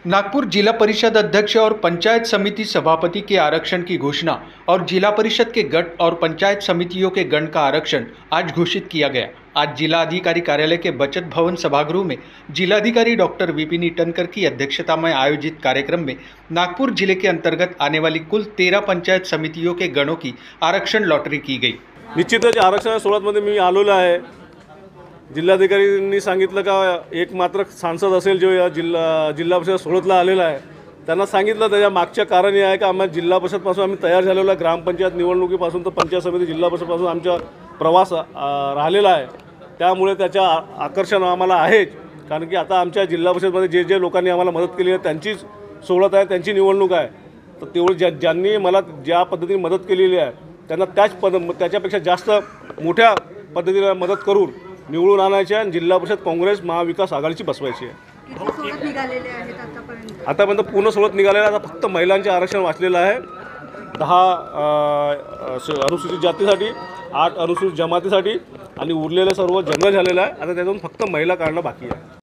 नागपुर जिला परिषद अध्यक्ष और पंचायत समिति सभापति के आरक्षण की घोषणा और जिला परिषद के गट और पंचायत समितियों के गण का आरक्षण आज घोषित किया गया। आज जिला अधिकारी कार्यालय के बचत भवन सभागृह में जिलाधिकारी डॉक्टर विपिन ईटनकर की अध्यक्षता में आयोजित कार्यक्रम में नागपुर जिले के अंतर्गत आने वाली कुल 13 पंचायत समितियों के गणों की आरक्षण लॉटरी की गई। निश्चितच आरक्षण सोडतमध्ये मी आलेलो आहे। जिल्हाधिकाऱ्यांनी सांगितलं का एक मात्र सांसद असेल जो या जिल्हा परिषद सोडतला आलेला आहे, त्यांना सांगितलं त्याच्या मागच्या कारण हे आहे की आम्हाला जिल्हा परिषदपासून आम्ही तयार झालेलो आहे। ग्रामपंचायत निवडणुकीपासून तर पंचायत समिती जिल्हा परिषदपासून आमचा प्रवास राहिलेला आहे, त्यामुळे त्याच्या आकर्षण आम्हाला आहे। कारण की आता आमच्या जिल्हा परिषदमध्ये जे लोकांनी आम्हाला मदत केली आहे त्यांचीच सोडत आहे, त्यांची निवडणूक आहे। तर तेवढे ज्यांनी मला ज्या पद्धतीने मदत केलेली आहे त्यांना त्याच्यापेक्षा जास्त मोठ्या पद्धतीने मदत करून निवडून आणायचे आणि जिल्हा परिषद काँग्रेस महाविकास आघाडीची बसवायची आहे। सोडत निघालेले आहेत आतापर्यंत पूर्ण सोडत निघालेला आता फक्त महिलांचे आरक्षण वाचलेलं आहे। 10 अनुसूचित जातीसाठी, 8 अनुसूचित जमातीसाठी आणि उरलेले सर्व जनरल झालेलं आहे। आता त्यातून फक्त महिला काढणं बाकी आहे।